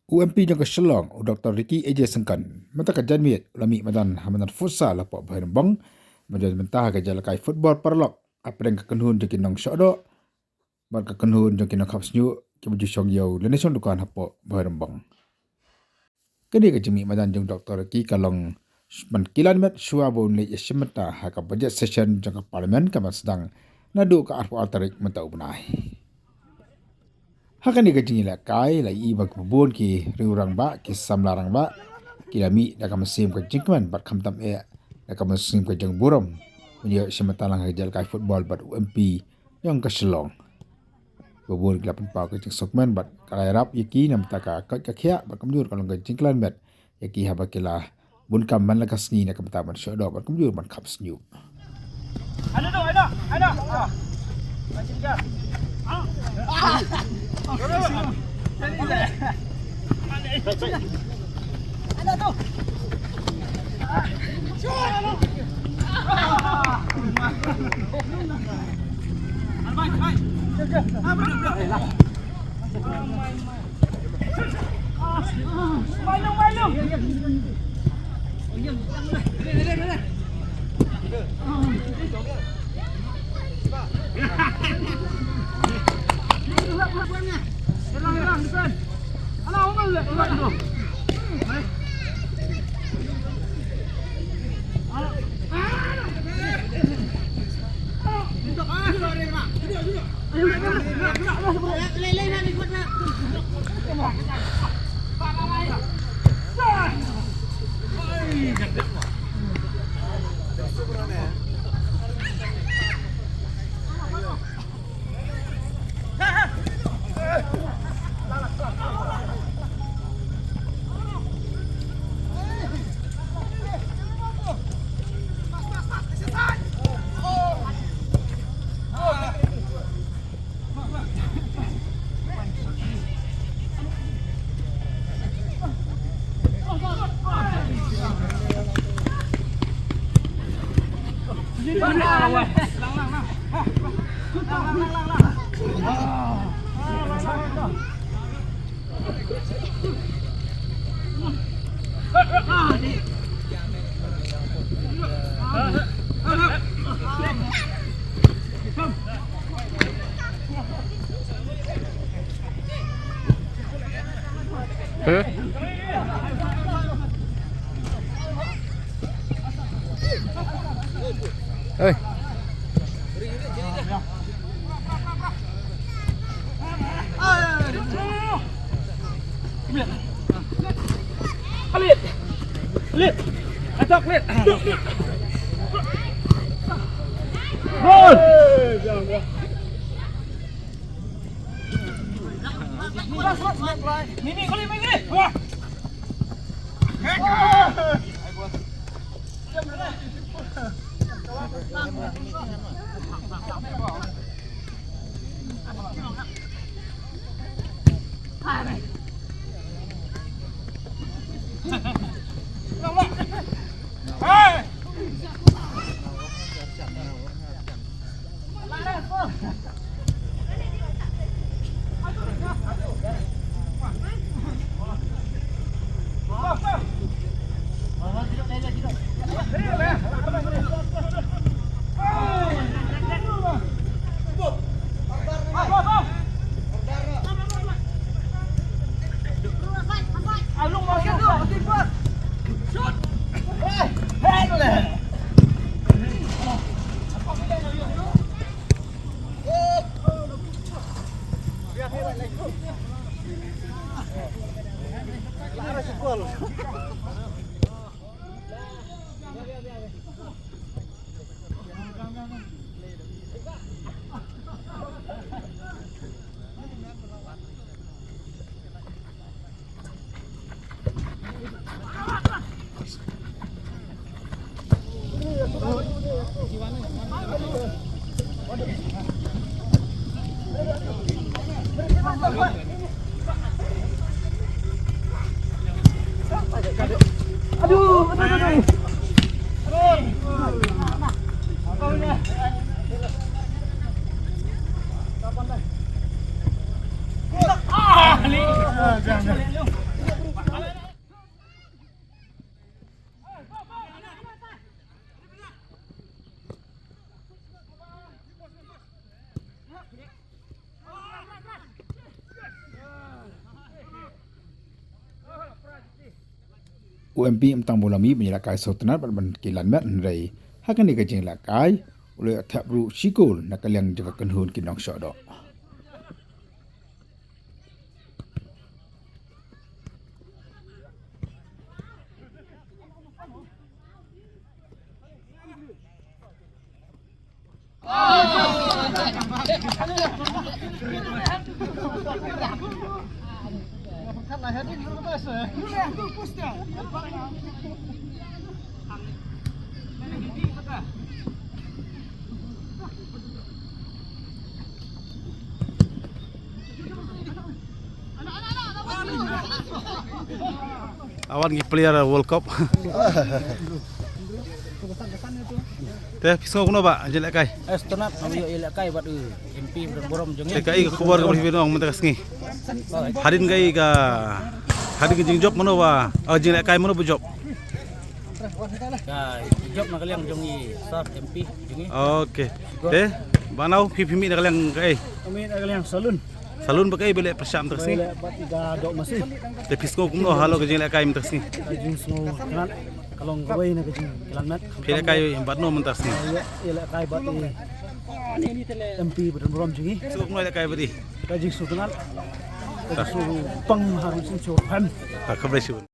UMP jangka Selong, Dr. Ricky AJ Sengkan, mata kajan miet, lami madan hamanan futsal lapok bahir bang, madan mentah kajal kai football parlok, apa yang kekenhun jangkin nong syokdo, bar kekenhun jangkin nong kapsnyu, kibaju syong yau, leneson dukan hapok bahir bang. Kini kajimi madan jang Dr. Ricky kalong kilan met syua bau le yesimata haka budget session jangka parlimen kamar sedang nadu ke arpo altarik menta ubnai. Hakan ni kajing ila kai la i bag bubun ki riurang ba ki samlarang ba kilami da kam sim ka jingman bat kham tam e da kam sim ka jang buram menyo semata lang hajal kai football bat UMP yang ka Selong bubun kila pa ka jing sokman bat kalai rap yaki nam ta ka ka khia bat kam jur kalong ka jingklan bat yaki ha ba kila bun kam man la ka sni na kam ta ban syo do bat kam jur ban khap snyu ada macam ka ada tu. Hilang depan. Alah, umur le, ulat dulu. Baik. Hey. Khalid. Atok Khalid. Gol. Ini Khalid main ni. Wah. Aduh. UMP mentang bulami menyelakai sautanat ban kilan mat rai hakan ni kajing lakai oleh tabru sikul nak kalian jaga kenhun kinong syodok. Awan gi player World Cup. Teh pisau kuno ba jelek kai. Estonat awiyo ilakai bat MP borom jeng. Kai khabar ka bhi nong mentas ngi. Hadin kai ka hadin jing job mano ba jelek kai mano bu job. Kai job nak kalian jongi sar MP jongi. Okey. Teh banau pimi nak kalian kai. Kami nak kalian salun. Salun ba kai bele persyam tas ngi. Bele bat tiga dok masih. Teh pisau kuno halo ka jelek kai mentas ngi. Jing semua kan kalau ngawai nak jing jalan mat. Jelek kai batno mentas ngi. Ilakai bat MP borom jongi. So kuno jelek kai badi. Kajing sutunat. Suruh pang harus surhan. Tak khabar syun.